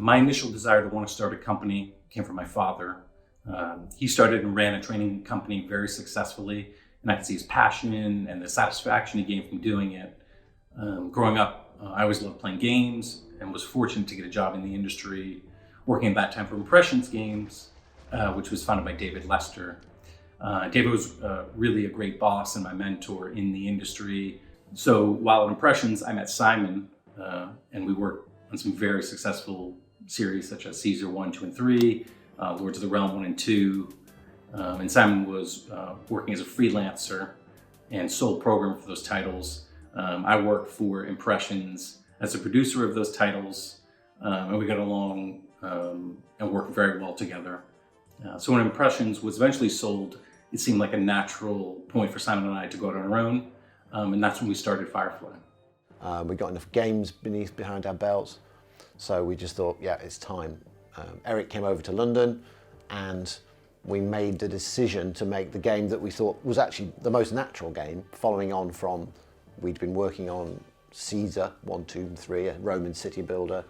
My initial desire to want to start a company came from my father. He started and ran a training company very successfully, and I could see his passion and the satisfaction he gained from doing it. Growing up, I always loved playing games and was fortunate to get a job in the industry, working at that time for Impressions Games, which was founded by David Lester. David was really a great boss and my mentor in the industry. So while at Impressions, I met Simon, and we worked on some very successful series such as Caesar 1, 2, and 3, Lords of the Realm 1 and 2. And Simon was working as a freelancer and sole programmer for those titles. I worked for Impressions as a producer of those titles, and we got along and worked very well together. So when Impressions was eventually sold, it seemed like a natural point for Simon and I to go out on our own, and that's when we started Firefly. We got enough games behind our belts, so we just thought, yeah, it's time. Eric came over to London, and we made the decision to make the game that we thought was actually the most natural game, following on from, we'd been working on Caesar 1, 2, and 3, a Roman city builder,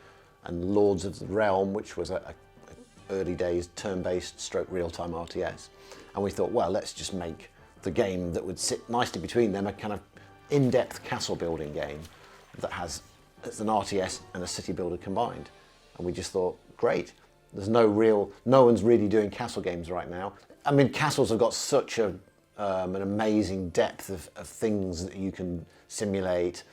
and Lords of the Realm, which was a early days turn-based stroke real-time RTS. And we thought, well, let's just make the game that would sit nicely between them, a kind of in-depth castle building game that has an RTS and a city builder combined. And we just thought, great, no one's really doing castle games right now. I mean, castles have got such an amazing depth of things that you can simulate.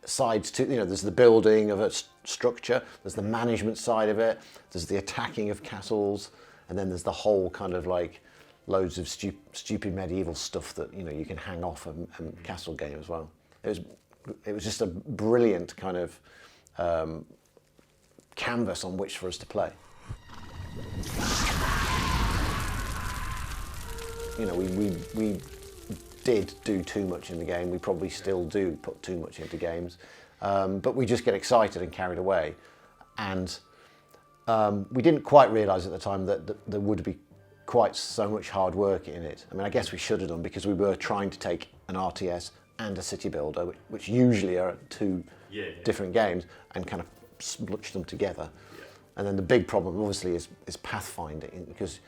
Sides to, there's the building of a structure, there's the management side of it, there's the attacking of castles, and then there's the whole kind of like loads of stupid medieval stuff that you can hang off a castle game as well. It was just a brilliant kind of canvas on which for us to play. We did do too much in the game. We probably still do put too much into games, but we just get excited and carried away. And we didn't quite realise at the time that there would be quite so much hard work in it. I mean, I guess we should have done, because we were trying to take an RTS and a city builder, which usually are two different games, and kind of sploosh them together. Yeah. And then the big problem obviously is pathfinding, because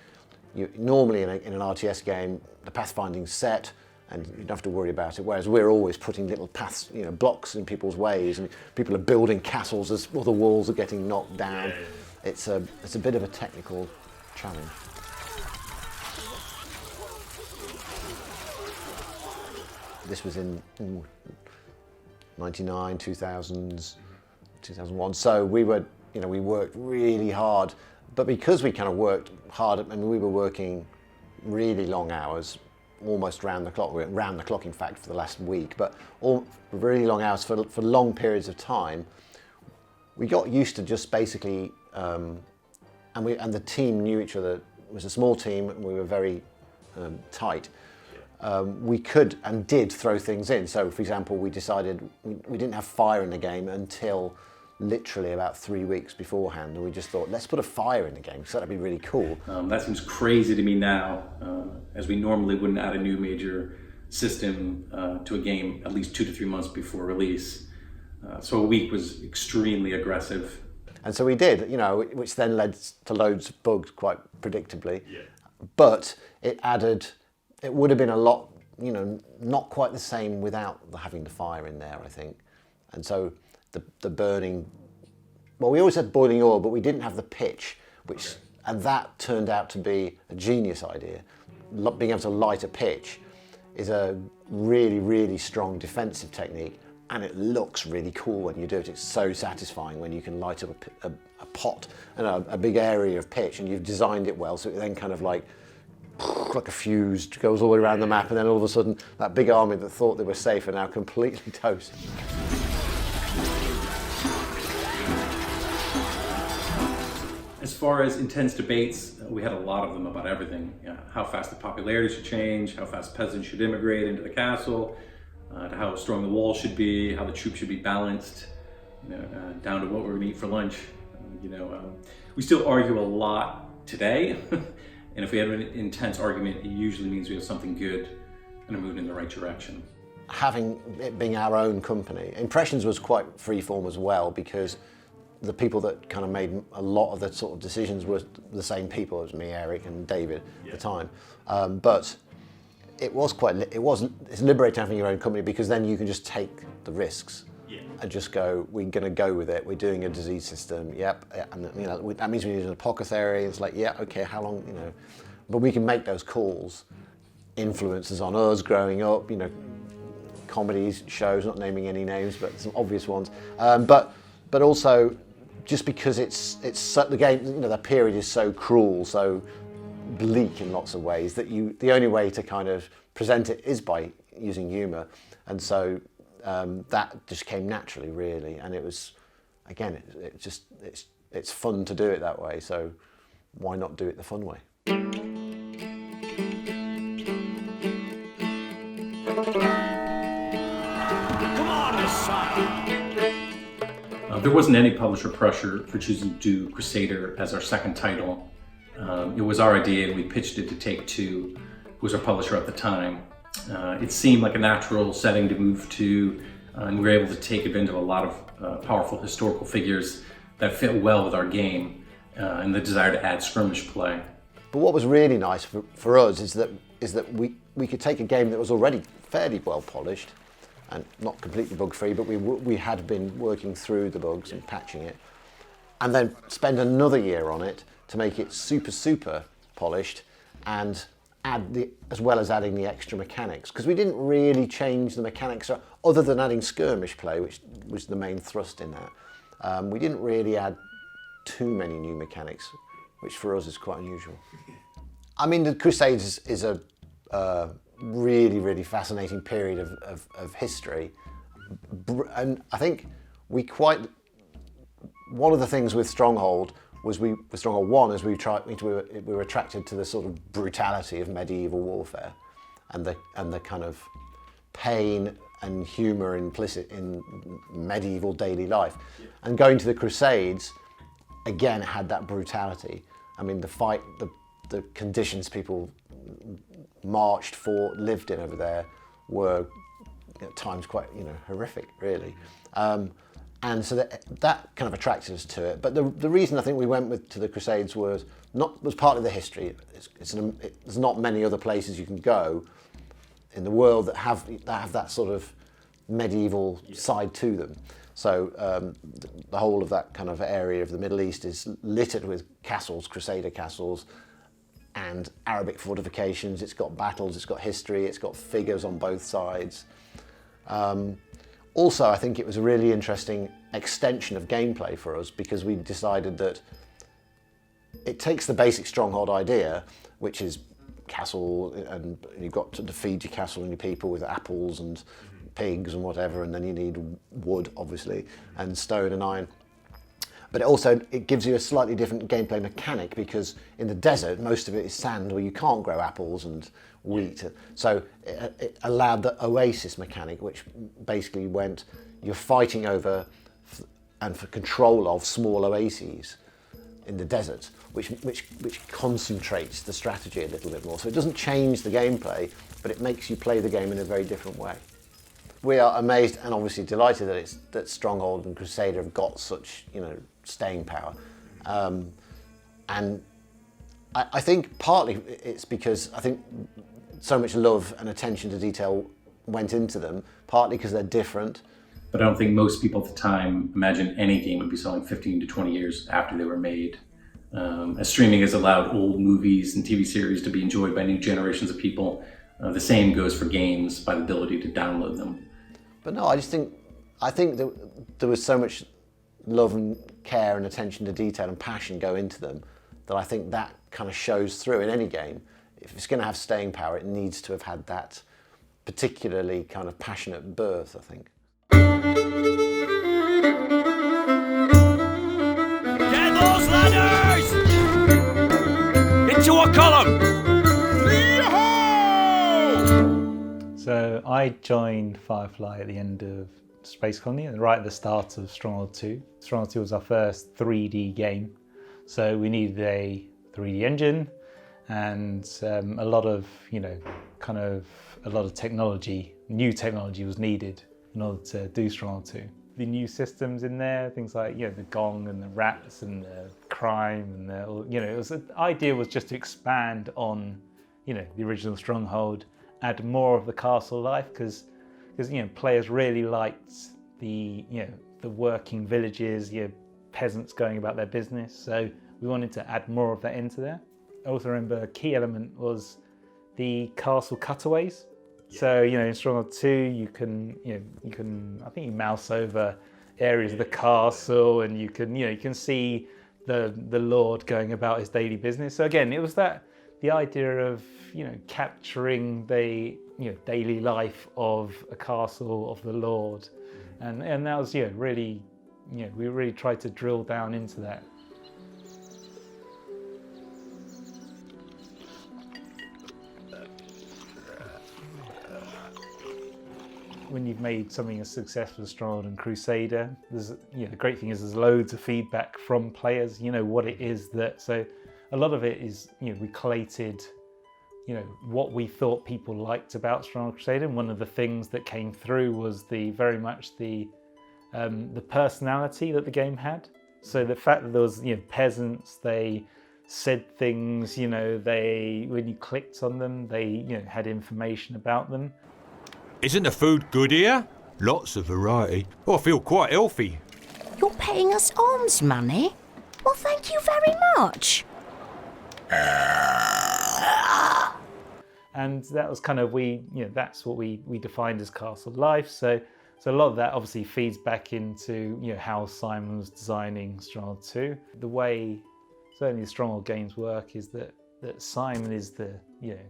normally in an RTS game, the pathfinding's set and you don't have to worry about it, whereas we're always putting little paths, blocks in people's ways, and people are building castles as other walls are getting knocked down. Yeah. It's a bit of a technical challenge. This was in 99, 2000s, 2001. So we worked really hard, but because we kind of worked hard, we were working really long hours, almost round the clock. We were round the clock, in fact, for the last week, but really long hours for long periods of time. We got used to just basically, and the team knew each other. It was a small team, and we were very tight. We could and did throw things in. So, for example, we decided we didn't have fire in the game until literally about 3 weeks beforehand, and we just thought, let's put a fire in the game, so that'd be really cool. That seems crazy to me now, as we normally wouldn't add a new major system to a game at least 2 to 3 months before release. So a week was extremely aggressive. And so we did, which then led to loads of bugs quite predictably. Yeah. But it would have been a lot, not quite the same without having the fire in there, I think. And so the burning, well, we always had boiling oil, but we didn't have the pitch, and that turned out to be a genius idea. Being able to light a pitch is a really, really strong defensive technique, and it looks really cool when you do it. It's so satisfying when you can light up a pot and a big area of pitch, and you've designed it well, so it then kind of like a fuse goes all the way around the map, and then all of a sudden that big army that thought they were safe are now completely toast. As far as intense debates, we had a lot of them about everything. How fast the popularity should change, how fast peasants should immigrate into the castle, to how strong the wall should be, how the troops should be balanced, down to what we're gonna eat for lunch. We still argue a lot today, and if we have an intense argument, it usually means we have something good and are moving in the right direction. Having it being our own company, Impressions was quite freeform as well, because the people that kind of made a lot of the sort of decisions were the same people as me, Eric and David at the time. But it's liberating having your own company, because then you can just take the risks and just go, we're going to go with it. We're doing a disease system. Yep. And that means we need an apothecary. It's like, yeah, okay, how long, but we can make those calls. Influences on us growing up, comedies, shows, not naming any names, but some obvious ones. But also, just because it's the game, the period is so cruel, so bleak in lots of ways, that the only way to kind of present it is by using humour, and so that just came naturally, really. And it was, again, it's fun to do it that way. So why not do it the fun way? There wasn't any publisher pressure for choosing to do Crusader as our second title. It was our idea, and we pitched it to Take-Two, who was our publisher at the time. It seemed like a natural setting to move to, and we were able to take advantage of a lot of powerful historical figures that fit well with our game, and the desire to add skirmish play. But what was really nice for us is that we could take a game that was already fairly well polished, and not completely bug-free, but we had been working through the bugs and patching it, and then spend another year on it to make it super polished, and as well as adding the extra mechanics, because we didn't really change the mechanics other than adding skirmish play, which was the main thrust in that. We didn't really add too many new mechanics, which for us is quite unusual. I mean, the Crusades is a really fascinating period of history, and I think one of the things with Stronghold was with Stronghold 1 is we were attracted to the sort of brutality of medieval warfare, and the kind of pain and humour implicit in medieval daily life. And going to the Crusades, again, had that brutality. I mean, the conditions people marched for, lived in over there were at times quite, horrific, really. And so that kind of attracted us to it. But the reason I think we went to the Crusades was partly the history. There's not many other places you can go in the world that have that sort of medieval side to them. So the whole of that kind of area of the Middle East is littered with castles, Crusader castles, and Arabic fortifications. It's got battles, it's got history, it's got figures on both sides. Also, I think it was a really interesting extension of gameplay for us, because we decided that it takes the basic Stronghold idea, which is castle, and you've got to feed your castle and your people with apples and pigs and whatever, and then you need wood, obviously, and stone and iron. But it gives you a slightly different gameplay mechanic, because in the desert, most of it is sand where you can't grow apples and wheat. So it allowed the oasis mechanic, which basically you're fighting over and for control of small oases in the desert, which concentrates the strategy a little bit more. So it doesn't change the gameplay, but it makes you play the game in a very different way. We are amazed and obviously delighted that Stronghold and Crusader have got such, staying power. And I think partly it's because I think so much love and attention to detail went into them, partly because they're different. But I don't think most people at the time imagined any game would be selling 15 to 20 years after they were made. As streaming has allowed old movies and TV series to be enjoyed by new generations of people, the same goes for games by the ability to download them. But no, I think that there was so much love and care and attention to detail and passion go into them that I think that kind of shows through in any game. If it's going to have staying power, it needs to have had that particularly kind of passionate birth, I think. Get those ladders! Into a column! So I joined Firefly at the end of Space Colony and right at the start of Stronghold 2. Stronghold 2 was our first 3D game, so we needed a 3D engine and a lot of technology, new technology was needed in order to do Stronghold 2. the new systems in there, things like the gong and the rats and the crime and the idea was just to expand on the original Stronghold, add more of the castle life because players really liked the working villages, peasants going about their business. So we wanted to add more of that into there. I also remember a key element was the castle cutaways. So in Stronghold 2 you can I think you mouse over areas of the castle and you can see the lord going about his daily business. So again, it was the idea of capturing the daily life of a castle, of the lord, and that was really we really tried to drill down into that. When you've made something as successful as Stronghold and Crusader, the great thing is there's loads of feedback from players. What it is so a lot of it is we collated what we thought people liked about Stronghold Crusader, and one of the things that came through was very much the personality that the game had. So the fact that there was peasants, they said things, when you clicked on them, they had information about them. Isn't the food good here? Lots of variety. Oh, I feel quite healthy. You're paying us alms money? Well, thank you very much. And that was kind of that's what we defined as castle life. So a lot of that obviously feeds back into how Simon was designing Stronghold 2. The way certainly the Stronghold games work is that Simon is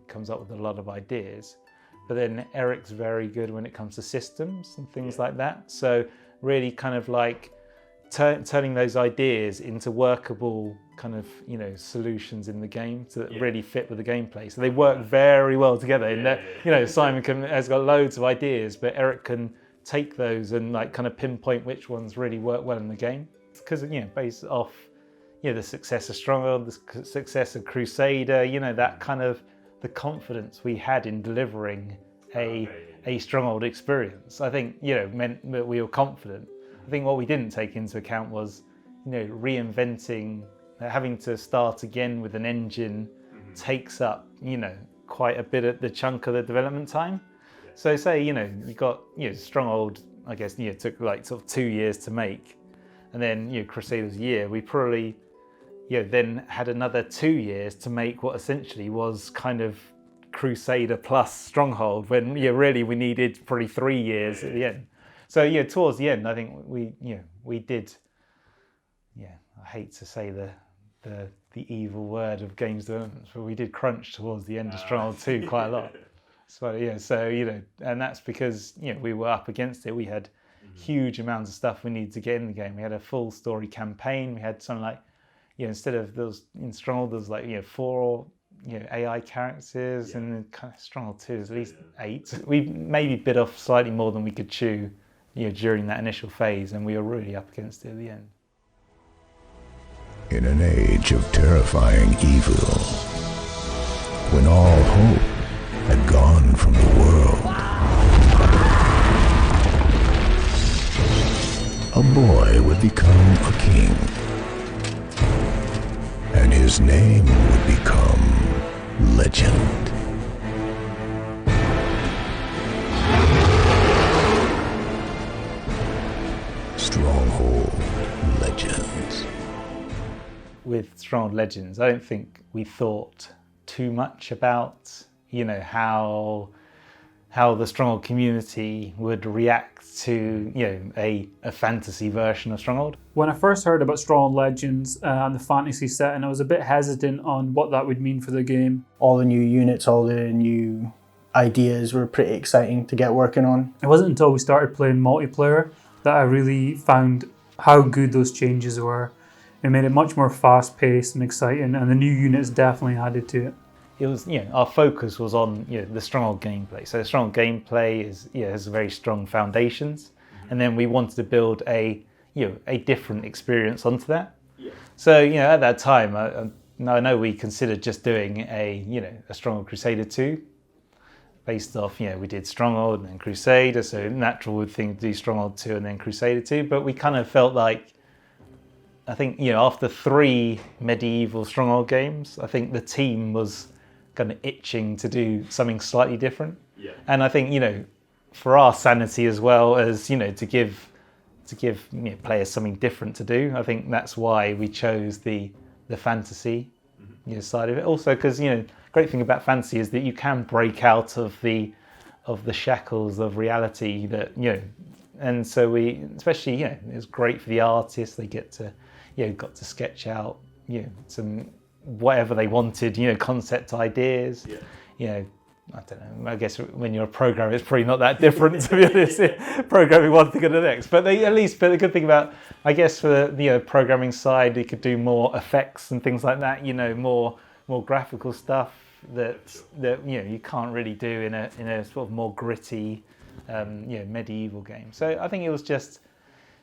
comes up with a lot of ideas. But then Eric's very good when it comes to systems and things like that. So really kind of like turning those ideas into workable kind of solutions in the game that really fit with the gameplay. So they work very well together. Simon has got loads of ideas, but Eric can take those and like kind of pinpoint which ones really work well in the game. Because based off the success of Stronghold, the success of Crusader, that kind of the confidence we had in delivering a Stronghold experience, I think, meant that we were confident. I think what we didn't take into account was, reinventing, having to start again with an engine takes up, quite a bit of the chunk of the development time. So say, you got, Stronghold, I guess, took like sort of 2 years to make, and then, Crusader's a year. We probably then had another 2 years to make what essentially was kind of Crusader plus Stronghold, when really we needed probably 3 years at the end. So towards the end, I think we did. I hate to say the evil word of games development, but we did crunch towards the end of Stronghold 2 quite a lot. So and that's because we were up against it. We had huge amounts of stuff we needed to get in the game. We had a full story campaign. We had something like instead of those in Stronghold, there's like 4 AI characters, and kind of Stronghold 2 is at least 8. We maybe bit off slightly more than we could chew during that initial phase, and we were really up against it at the end. In an age of terrifying evil, when all hope had gone from the world, a boy would become a king, and his name would become legend. Stronghold Legends. With Stronghold Legends, I don't think we thought too much about, how the Stronghold community would react to, a fantasy version of Stronghold. When I first heard about Stronghold Legends and the fantasy setting, I was a bit hesitant on what that would mean for the game. All the new units, all the new ideas were pretty exciting to get working on. It wasn't until we started playing multiplayer that I really found how good those changes were. It made it much more fast-paced and exciting, and the new units definitely added to it. It was, our focus was on, the Stronghold gameplay. So the Stronghold gameplay has very strong foundations, and then we wanted to build a different experience onto that. Yeah. So, at that time, I know we considered just doing a Stronghold Crusader 2, based off, we did Stronghold and then Crusader, so natural thing to do Stronghold 2 and then Crusader 2, but we kind of felt like, I think, after 3 medieval Stronghold games, I think the team was kind of itching to do something slightly different. Yeah. And I think, for our sanity as well as, to give players something different to do, I think that's why we chose the fantasy side of it. Also because, great thing about fantasy is that you can break out of the shackles of reality that, and so we, especially, it's great for the artists. They get to, got to sketch out, some whatever they wanted, concept ideas. Yeah. I don't know. I guess when you're a programmer, it's probably not that different to be honest. Programming one thing and the next, but but the good thing about, I guess, for the programming side, they could do more effects and things like that. More graphical stuff that you can't really do in a sort of more gritty, medieval game. So I think it was just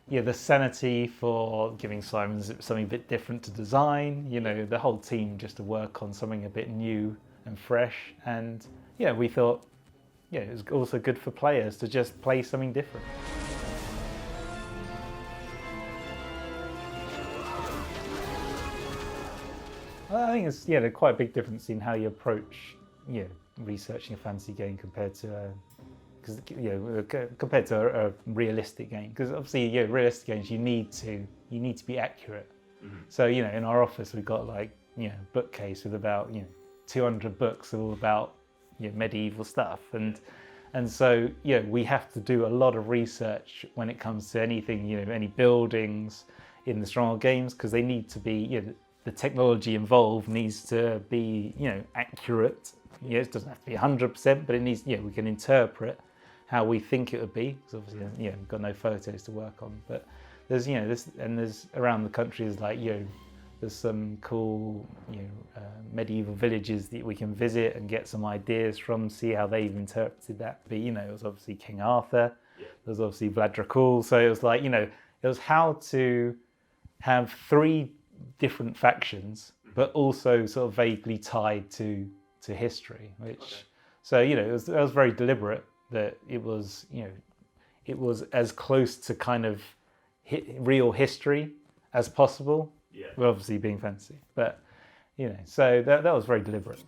the sanity for giving Simon something a bit different to design. The whole team just to work on something a bit new and fresh, and we thought it was also good for players to just play something different. I think it's quite a big difference in how you approach researching a fantasy game compared to a realistic game, because obviously realistic games you need to be accurate. So in our office we've got like bookcase with about 200 books all about medieval stuff, and so we have to do a lot of research when it comes to anything, any buildings in the Stronghold games, because they need to be the technology involved needs to be accurate. It doesn't have to be 100%, but it needs we can interpret how we think it would be, because obviously we've got no photos to work on, but there's there's around the country is like there's some cool medieval villages that we can visit and get some ideas from, see how they've interpreted that. But it was obviously King Arthur, there was obviously Vlad Dracul, so it was like it was how to have 3 different factions, but also sort of vaguely tied to history, which so it was very deliberate that it was it was as close to kind of real history as possible. Yeah. Well, obviously being fantasy, but so that was very deliberate.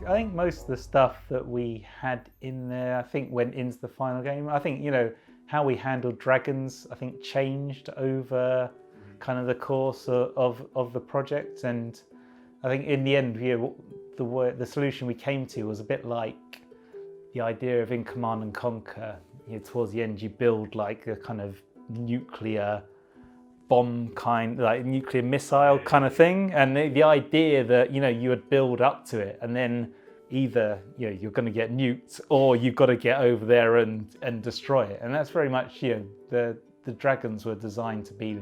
I think most of the stuff that we had in there, I think, went into the final game. I think how we handled dragons, I think, changed over kind of the course of the project, and I think in the end, the solution we came to was a bit like the idea of in Command and Conquer. Towards the end, you build like a kind of nuclear bomb like nuclear missile kind of thing, and the idea that you would build up to it, and then either you're going to get nuked or you've got to get over there and destroy it, and that's very much the dragons were designed to be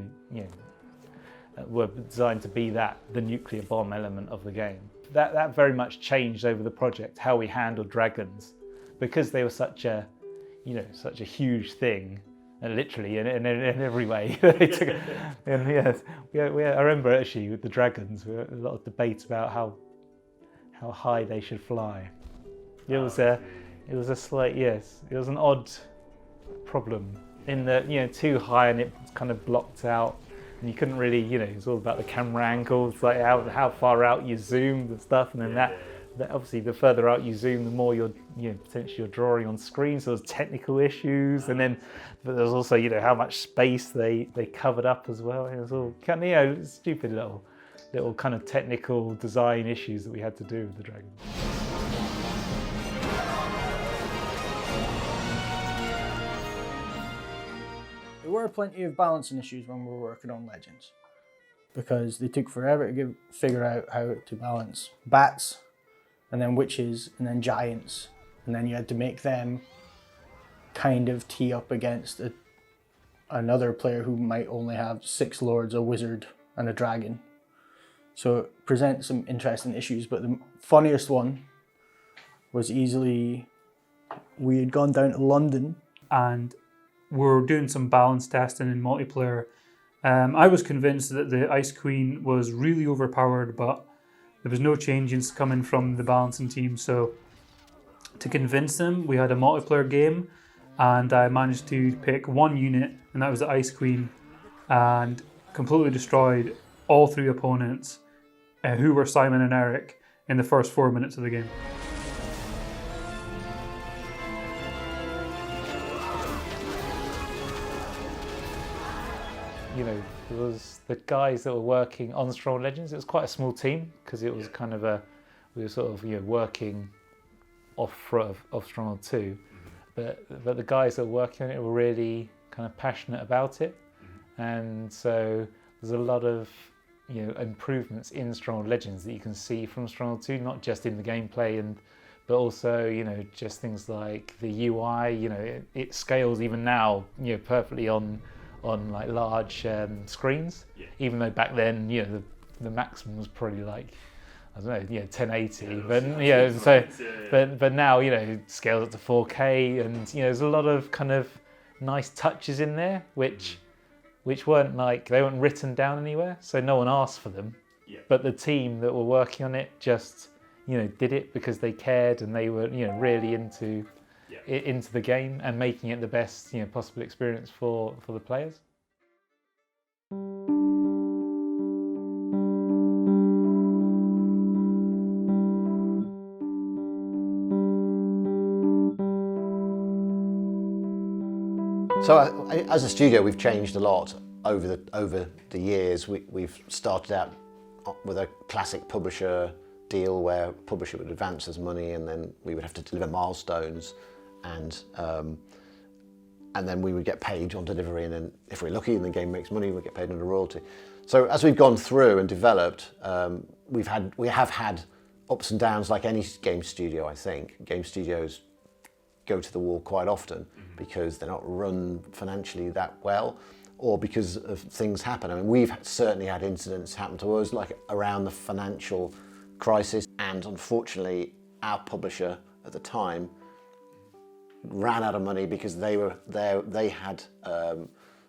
the nuclear bomb element of the game. That very much changed over the project, how we handled dragons, because they were such a huge thing, and literally in every way. They took it. And I remember actually with the dragons, we had a lot of debate about how high they should fly. It was an odd problem in that too high and it kind of blocked out, and you couldn't really it's all about the camera angles, like how far out you zoomed and stuff, and then that obviously the further out you zoom, the more you're potentially you're drawing on screen, so there's technical issues, and then but there's also how much space they covered up as well. It was all kind of stupid little kind of technical design issues that we had to do with the dragon. There were plenty of balancing issues when we were working on Legends, because they took forever to figure out how to balance bats, and then witches, and then giants, and then you had to make them kind of tee up against another player who might only have 6 lords, a wizard, and a dragon. So it presents some interesting issues, but the funniest one was easily, we had gone down to London. And we're doing some balance testing in multiplayer, I was convinced that the Ice Queen was really overpowered, but there was no changes coming from the balancing team. So to convince them, we had a multiplayer game, and I managed to pick one unit, and that was the Ice Queen, and completely destroyed all 3 opponents, who were Simon and Eric, in the first 4 minutes of the game. You know, it was the guys that were working on Stronghold Legends. It was quite a small team because it was kind of we were sort of working off Stronghold 2, but the guys that were working on it were really kind of passionate about it, and so there's a lot of improvements in Stronghold Legends that you can see from Stronghold 2, not just in the gameplay but also just things like the UI. It scales even now perfectly on like large screens, even though back then the maximum was probably like, I don't know, 1080, but now it scales up to 4K, and there's a lot of kind of nice touches in there which weren't they weren't written down anywhere, so no one asked for them, but the team that were working on it just did it because they cared, and they were really into the game and making it the best possible experience for the players. So as a studio, we've changed a lot over the years. We've started out with a classic publisher deal where publisher would advance us money, and then we would have to deliver milestones, and then we would get paid on delivery, and then if we're lucky and the game makes money, we get paid on a royalty. So as we've gone through and developed, we have had ups and downs like any game studio. I think game studios go to the wall quite often because they're not run financially that well, or because of things happen. I mean, we've certainly had incidents happen to us, like around the financial crisis, and unfortunately our publisher at the time ran out of money because they had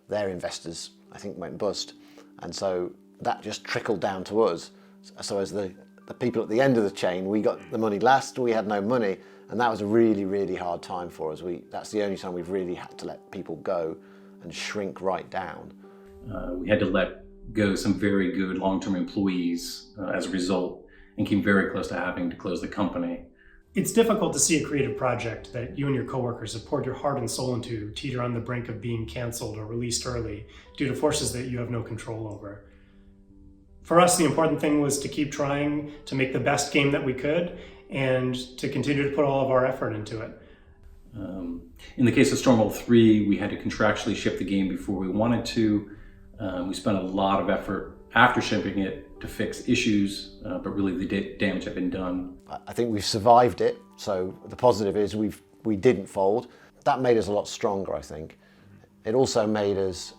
their investors, I think, went bust, and so that just trickled down to us. So as the people at the end of the chain, we got the money last, we had no money, and that was a really, really hard time for us. That's the only time we've really had to let people go and shrink right down. We had to let go some very good long-term employees as a result, and came very close to having to close the company. It's difficult to see a creative project that you and your coworkers have poured your heart and soul into teeter on the brink of being canceled or released early due to forces that you have no control over. For us, the important thing was to keep trying to make the best game that we could and to continue to put all of our effort into it. In the case of Stronghold 3, we had to contractually ship the game before we wanted to. We spent a lot of effort after shipping it to fix issues, but really the damage had been done. I think we've survived it, so the positive is we didn't fold. That made us a lot stronger, I think. It also made us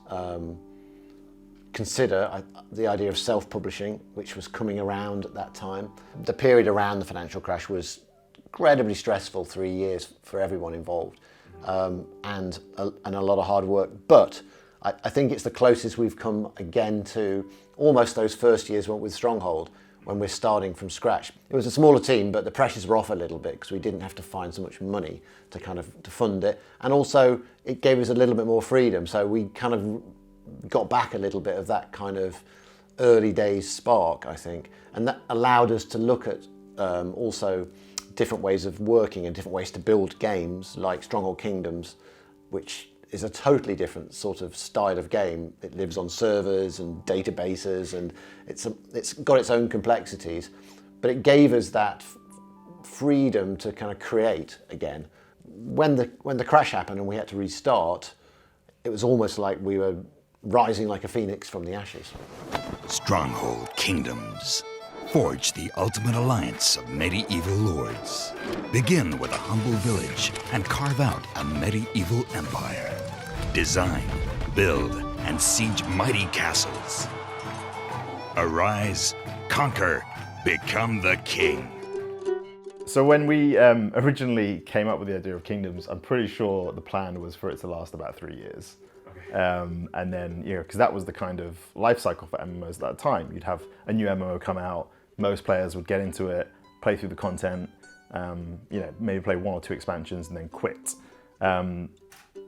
consider the idea of self-publishing, which was coming around at that time. The period around the financial crash was incredibly stressful, 3 years for everyone involved, and a lot of hard work. But I think it's the closest we've come again to almost those first years with Stronghold, when we're starting from scratch. It was a smaller team, but the pressures were off a little bit because we didn't have to find so much money to fund it, and also it gave us a little bit more freedom. So we kind of got back a little bit of that kind of early days spark, I think, and that allowed us to look at also different ways of working and different ways to build games, like Stronghold Kingdoms, which is a totally different sort of style of game. It lives on servers and databases, and it's got its own complexities, but it gave us that freedom to kind of create again. When the crash happened and we had to restart, it was almost like we were rising like a phoenix from the ashes. Stronghold Kingdoms. Forge the ultimate alliance of medieval lords. Begin with a humble village and carve out a medieval empire. Design, build, and siege mighty castles. Arise, conquer, become the king. So when we originally came up with the idea of Kingdoms, I'm pretty sure the plan was for it to last about 3 years. And then, because that was the kind of life cycle for MMOs at that time. You'd have a new MMO come out, most players would get into it, play through the content, maybe play 1 or 2 expansions and then quit.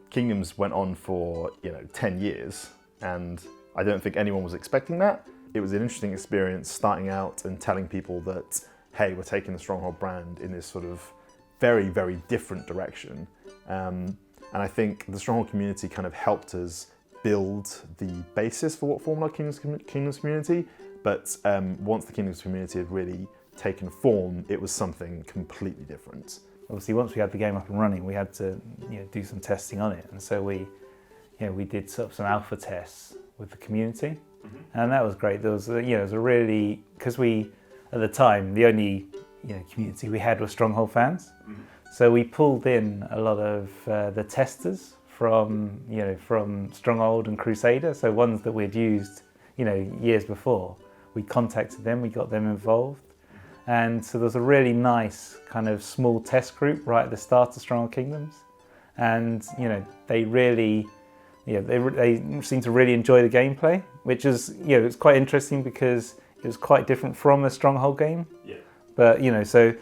Kingdoms went on for 10 years, and I don't think anyone was expecting that. It was an interesting experience starting out and telling people that, hey, we're taking the Stronghold brand in this sort of very, very different direction. And I think the Stronghold community kind of helped us build the basis for what formed our Kingdoms community. But once the Kingdoms community had really taken form, it was something completely different. Obviously, once we had the game up and running, we had to do some testing on it. And so we did sort of some alpha tests with the community. And that was great. There was, it was a really, because at the time, the only community we had was Stronghold fans. So we pulled in a lot of the testers from Stronghold and Crusader, so ones that we'd used years before. We contacted them, we got them involved, and so there was a really nice kind of small test group right at the start of Stronghold Kingdoms, and they really, they seemed to really enjoy the gameplay, which is it's quite interesting because it was quite different from a Stronghold game. Yeah. But so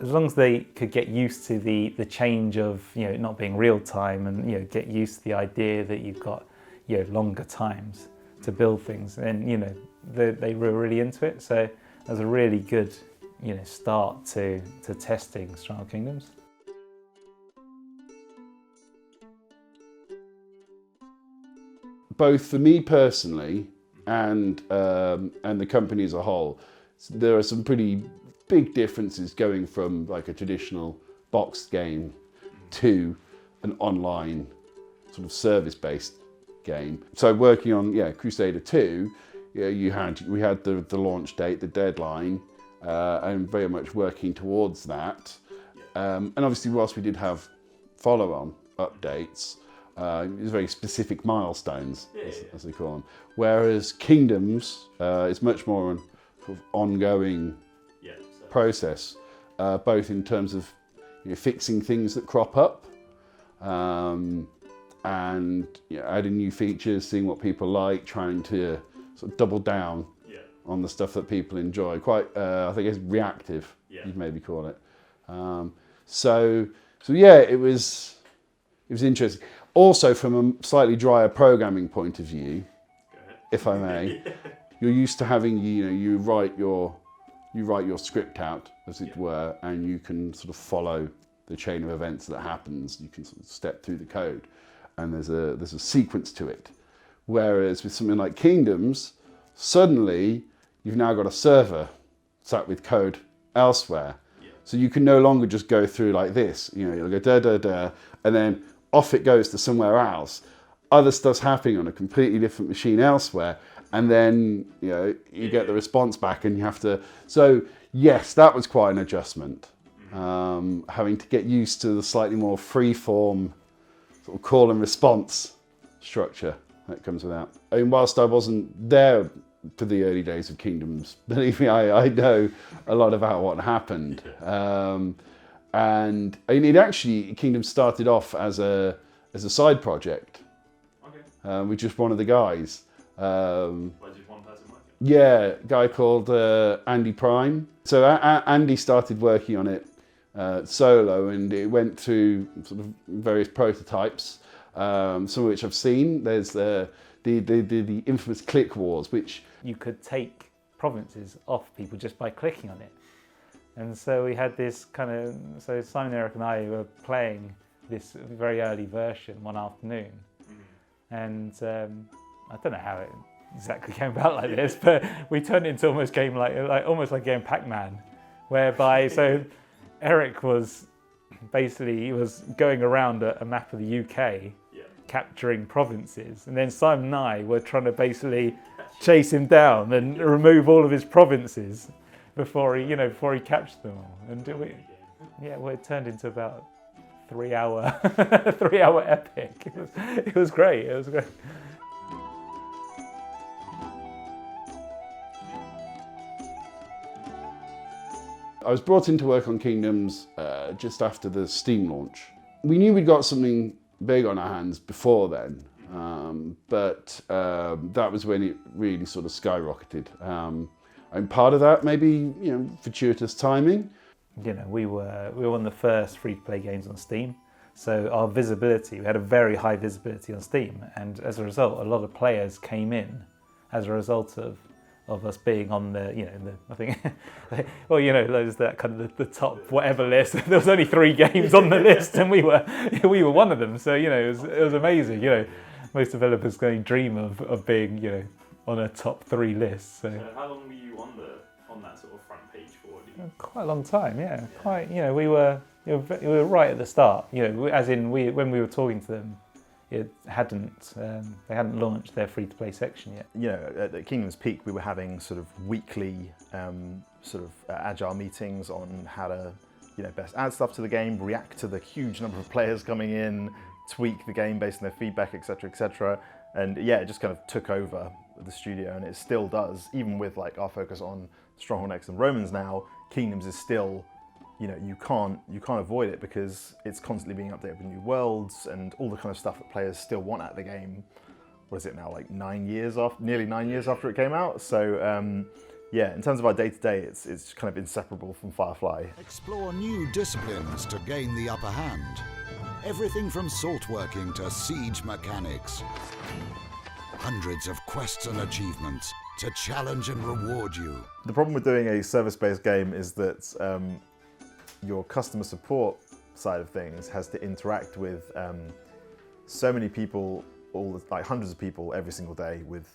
as long as they could get used to the change of not being real time, and get used to the idea that you've got longer times to build things, and they were really into it. So it was a really good start to testing Stronghold Kingdoms. Both for me personally and the company as a whole, there are some pretty big differences going from like a traditional boxed game to an online sort of service-based game. So working on Crusader 2, we had the launch date, the deadline, and very much working towards that. And obviously, whilst we did have follow-on updates, it was very specific milestones, as they call them. Whereas Kingdoms is much more an sort of ongoing process, both in terms of fixing things that crop up, and adding new features, seeing what people like, trying to sort of double down on the stuff that people enjoy. Quite, I think it's reactive, you'd maybe call it. So it was interesting. Also, from a slightly drier programming point of view, if I may, you're used to having you write your script out, as it were, and you can sort of follow the chain of events that happens. You can sort of step through the code, and there's a sequence to it. Whereas with something like Kingdoms, suddenly you've now got a server sat with code elsewhere. So you can no longer just go through like this. You'll go da da da, and then off it goes to somewhere else. Other stuff's happening on a completely different machine elsewhere, and then you get the response back, and you have to. So yes, that was quite an adjustment, having to get used to the slightly more free-form sort of call and response structure that comes with that. I mean, whilst I wasn't there for the early days of Kingdoms, believe me, I know a lot about what happened. And I mean, it actually, Kingdoms started off as a side project, with just one of the guys. Just one person working? Yeah, a guy called Andy Prime. So Andy started working on it solo, and it went through sort of various prototypes, some of which I've seen. There's the infamous click wars, which you could take provinces off people just by clicking on it. And so we had this kind of, so Simon, Eric and I were playing this very early version one afternoon. And I don't know how it exactly came about like this, but we turned it into almost game almost like game Pac-Man, whereby, so Eric was basically, going around a map of the UK, capturing provinces. And then Simon and I were trying to basically chase him down and remove all of his provinces before he captured them all. And it turned into about 3 hour epic. It was great. It was great. I was brought in to work on Kingdoms just after the Steam launch. We knew we'd got something big on our hands before then, but that was when it really sort of skyrocketed. And part of that maybe fortuitous timing. We were one of the first free-to-play games on Steam, so our visibility, we had a very high visibility on Steam, and as a result, a lot of players came in as a result of us being on the, I think, well, there's that kind of the top whatever list. There was only 3 games on the list, and we were one of them. So it was amazing. Most developers can dream of being on a top 3 list. So how long were you on that sort of front page for? Quite a long time, yeah. Quite, we were right at the start. As in when we were talking to them. They hadn't launched their free-to-play section yet. At Kingdom's peak, we were having sort of weekly agile meetings on how to best add stuff to the game, react to the huge number of players coming in, tweak the game based on their feedback, etc., etc. And yeah, it just kind of took over the studio, and it still does. Even with like our focus on Stronghold Next and Romans now, Kingdoms is still, you can't avoid it because it's constantly being updated with new worlds and all the kind of stuff that players still want out of the game. What is it now, like nearly 9 years after it came out? So yeah, in terms of our day-to-day, it's kind of inseparable from Firefly. Explore new disciplines to gain the upper hand. Everything from salt working to siege mechanics. Hundreds of quests and achievements to challenge and reward you. The problem with doing a service-based game is that your customer support side of things has to interact with so many people, hundreds of people every single day with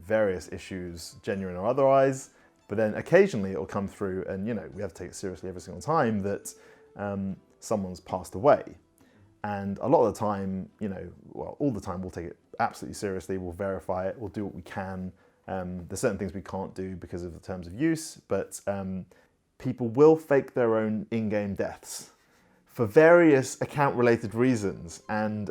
various issues, genuine or otherwise. But then occasionally it'll come through, and we have to take it seriously every single time that someone's passed away. And a lot of the time, all the time, we'll take it absolutely seriously. We'll verify it. We'll do what we can. There's certain things we can't do because of the terms of use, but people will fake their own in-game deaths for various account-related reasons. And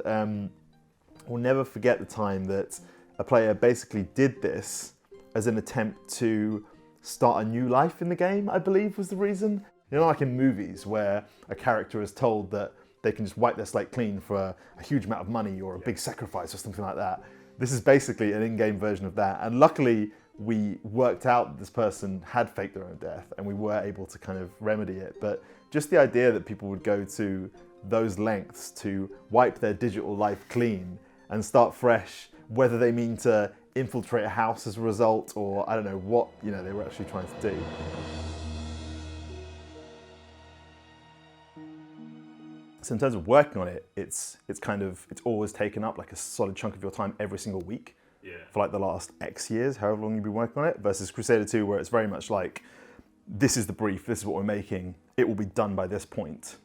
we'll never forget the time that a player basically did this as an attempt to start a new life in the game, I believe was the reason. Like in movies where a character is told that they can just wipe their slate clean for a huge amount of money or a big sacrifice or something like that. This is basically an in-game version of that. And luckily, we worked out that this person had faked their own death and we were able to kind of remedy it. But just the idea that people would go to those lengths to wipe their digital life clean and start fresh, whether they mean to infiltrate a house as a result or I don't know what they were actually trying to do. So in terms of working on it, it's always taken up like a solid chunk of your time every single week. Yeah. For like the last X years, however long you've been working on it, versus Crusader 2 where it's very much like, this is the brief, this is what we're making, it will be done by this point.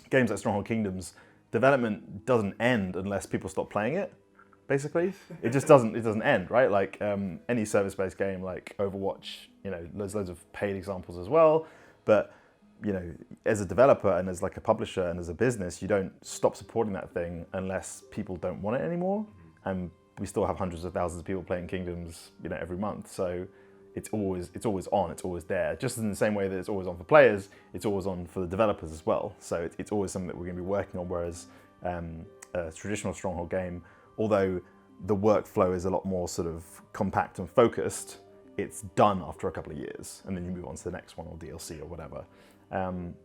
Games like Stronghold Kingdoms, development doesn't end unless people stop playing it, basically. It just doesn't end, right? Like any service-based game like Overwatch, there's loads of paid examples as well, but as a developer and as like a publisher and as a business, you don't stop supporting that thing unless people don't want it anymore. And we still have hundreds of thousands of people playing Kingdoms, every month. So it's always on, it's always there. Just in the same way that it's always on for players, it's always on for the developers as well. So it's always something that we're going to be working on. Whereas a traditional Stronghold game, although the workflow is a lot more sort of compact and focused, it's done after a couple of years, and then you move on to the next one or DLC or whatever.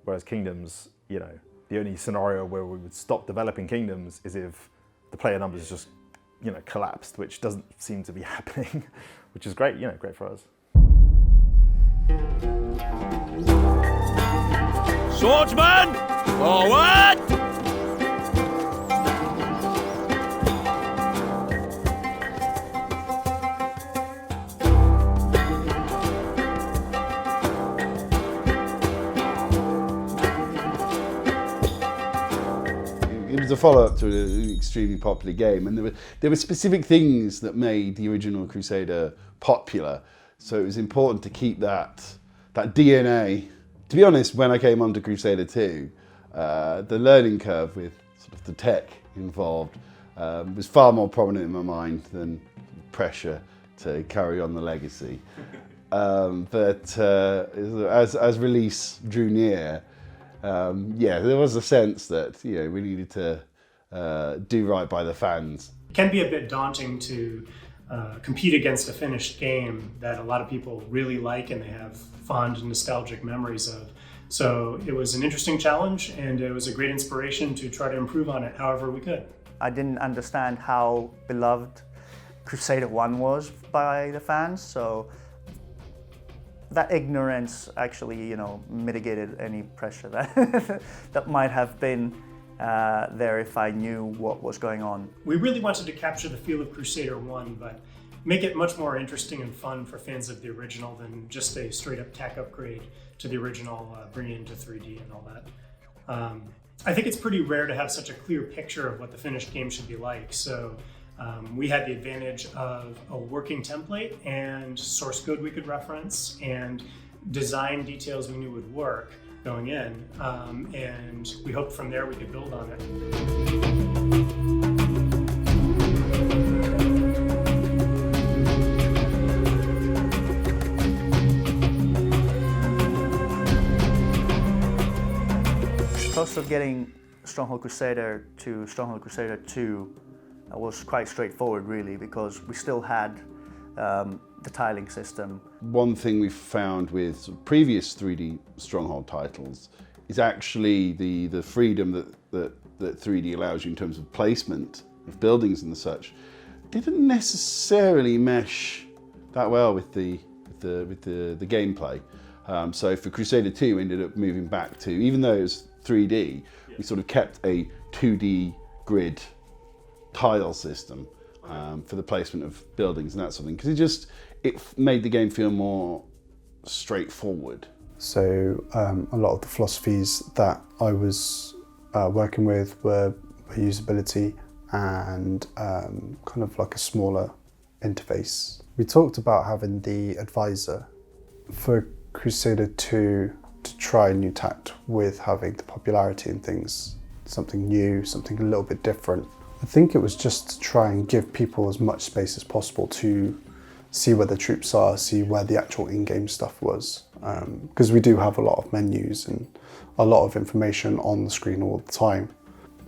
Whereas Kingdoms, the only scenario where we would stop developing Kingdoms is if the player numbers just collapsed, which doesn't seem to be happening, which is great, great for us. Swordsman! Forward! It was a follow-up to an extremely popular game, and there were specific things that made the original Crusader popular. So it was important to keep that DNA. To be honest, when I came onto Crusader 2, the learning curve with sort of the tech involved was far more prominent in my mind than pressure to carry on the legacy. But as release drew near, there was a sense that we needed to do right by the fans. can be a bit daunting to compete against a finished game that a lot of people really like and they have fond nostalgic memories of. So it was an interesting challenge, and it was a great inspiration to try to improve on it however we could. I didn't understand how beloved Crusader 1 was by the fans, so that ignorance actually, mitigated any pressure that that might have been there if I knew what was going on. We really wanted to capture the feel of Crusader 1, but make it much more interesting and fun for fans of the original than just a straight up tech upgrade to the original, bringing it into 3D and all that. I think it's pretty rare to have such a clear picture of what the finished game should be like, so we had the advantage of a working template and source code we could reference and design details we knew would work going in, and we hoped from there we could build on it. The process of getting Stronghold Crusader to Stronghold Crusader 2 was quite straightforward, really, because we still had the tiling system. One thing we've found with previous 3D Stronghold titles is actually the freedom that 3D allows you in terms of placement of buildings and such didn't necessarily mesh that well with the gameplay. So for Crusader 2 we ended up moving back to, even though it was 3D, we sort of kept a 2D grid tile system for the placement of buildings and that sort of thing, because it made the game feel more straightforward. So a lot of the philosophies that I was working with were usability and kind of like a smaller interface. We talked about having the advisor for Crusader 2 to try a new tact with having the popularity and things, something new, something a little bit different. I think it was just to try and give people as much space as possible to see where the troops are, see where the actual in-game stuff was. Because we do have a lot of menus and a lot of information on the screen all the time.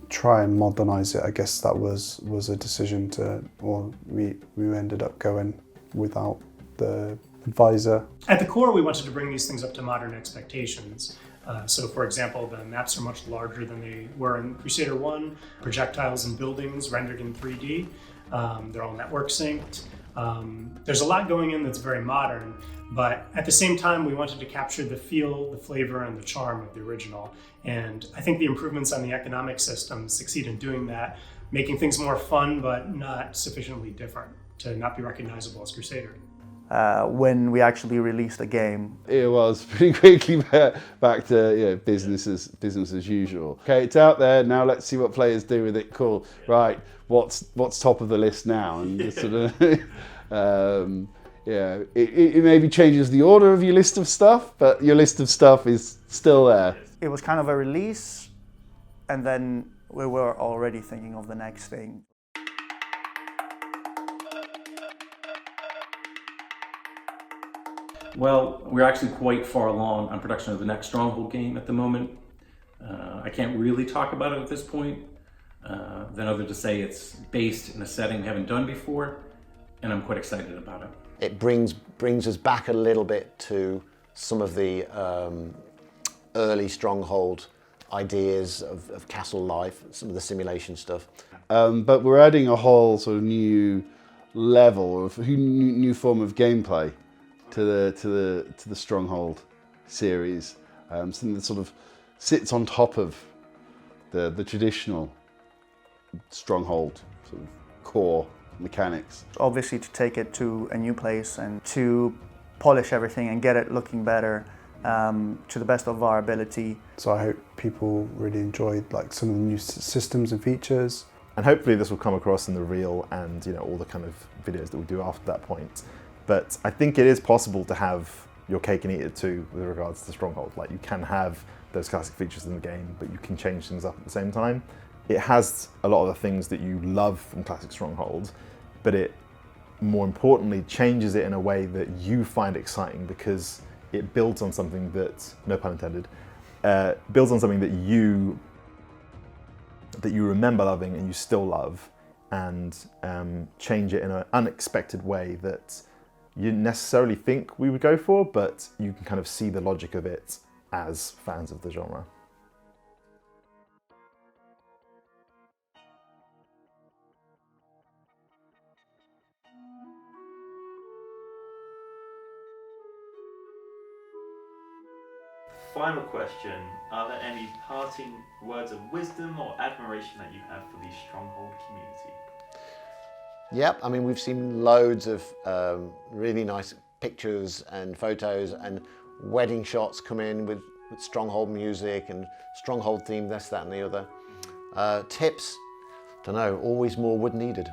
Try and modernize it, I guess that was a decision we ended up going without the advisor. At the core, we wanted to bring these things up to modern expectations. So for example, the maps are much larger than they were in Crusader 1, projectiles and buildings rendered in 3D. They're all network synced. There's a lot going in that's very modern, but at the same time, we wanted to capture the feel, the flavor, and the charm of the original. And I think the improvements on the economic system succeed in doing that, making things more fun, but not sufficiently different to not be recognizable as Crusader. When we actually released the game, it was pretty quickly back to business as usual. Okay, it's out there now. Let's see what players do with it. Cool. Right. What's top of the list now? And just sort of, it maybe changes the order of your list of stuff, but your list of stuff is still there. It was kind of a release, and then we were already thinking of the next thing. Well, we're actually quite far along on production of the next Stronghold game at the moment. I can't really talk about it at this point, than other to say it's based in a setting we haven't done before, and I'm quite excited about it. It brings us back a little bit to some of the early Stronghold ideas of castle life, some of the simulation stuff. But we're adding a whole sort of new level of new form of gameplay to the Stronghold series, something that sort of sits on top of the traditional Stronghold sort of core mechanics. Obviously, to take it to a new place and to polish everything and get it looking better to the best of our ability. So I hope people really enjoyed like some of the new systems and features. And hopefully this will come across in the reel and all the kind of videos that we do after that point. But I think it is possible to have your cake and eat it too with regards to Stronghold. Like, you can have those classic features in the game, but you can change things up at the same time. It has a lot of the things that you love from classic Stronghold, but it, more importantly, changes it in a way that you find exciting because it builds on something that, no pun intended, builds on something that you remember loving and you still love, and change it in an unexpected way that you didn't necessarily think we would go for, but you can kind of see the logic of it as fans of the genre. Final question, are there any parting words of wisdom or admiration that you have for the Stronghold community? Yep, I mean, we've seen loads of really nice pictures and photos and wedding shots come in with Stronghold music and Stronghold theme, this, that and the other. Tips, don't know, always more wood needed.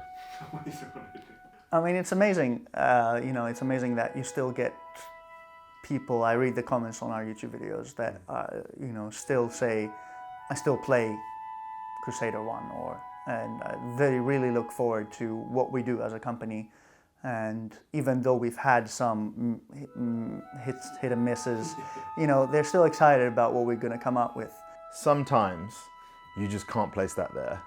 I mean, it's amazing, you know, it's amazing that you still get people, I read the comments on our YouTube videos that, you know, still say, I still play Crusader 1, and they really look forward to what we do as a company. And even though we've had some hit and misses, you know, they're still excited about what we're going to come up with. Sometimes you just can't place that there.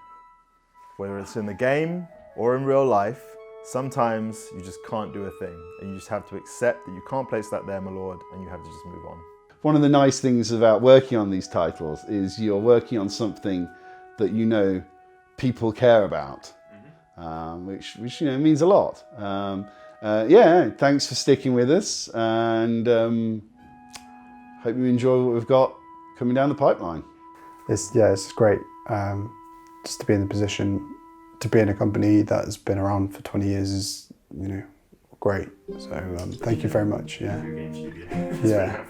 Whether it's in the game or in real life, sometimes you just can't do a thing, and you just have to accept that you can't place that there, my lord, and you have to just move on. One of the nice things about working on these titles is you're working on something that you know people care about, which you know means a lot. Yeah, thanks for sticking with us, and hope you enjoy what we've got coming down the pipeline. It's great just to be in the position to be in a company that has been around for 20 years is, you know, great. So thank you very much. Yeah. Yeah.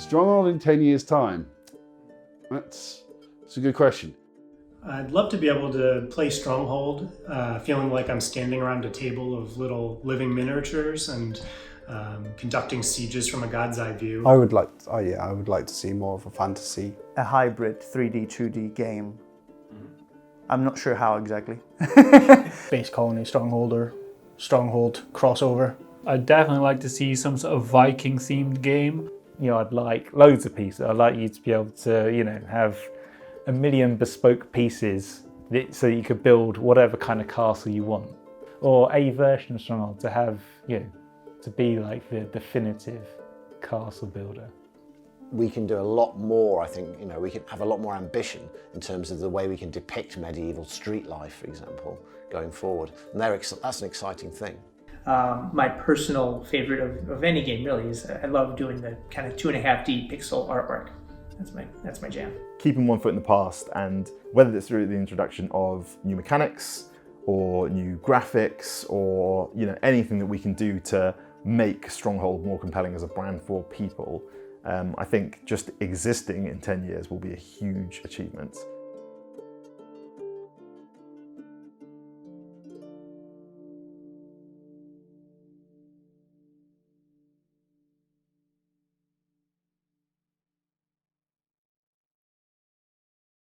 Stronghold in 10 years' time? That's a good question. I'd love to be able to play Stronghold, feeling like I'm standing around a table of little living miniatures and conducting sieges from a god's eye view. I would like to see more of a fantasy. A hybrid 3D, 2D game. I'm not sure how exactly. Space Colony, Stronghold, or Stronghold crossover. I'd definitely like to see some sort of Viking themed game. You know, I'd like loads of pieces. I'd like you to be able to, you know, have a million bespoke pieces so that you could build whatever kind of castle you want. Or a version of Stronghold to have, you know, to be like the definitive castle builder. We can do a lot more, I think, you know, we can have a lot more ambition in terms of the way we can depict medieval street life, for example, going forward. And that's an exciting thing. My personal favorite of any game really is I love doing the kind of 2.5D pixel artwork. That's my jam. Keeping one foot in the past, and whether it's through the introduction of new mechanics or new graphics, or anything that we can do to make Stronghold more compelling as a brand for people, I think just existing in 10 years will be a huge achievement.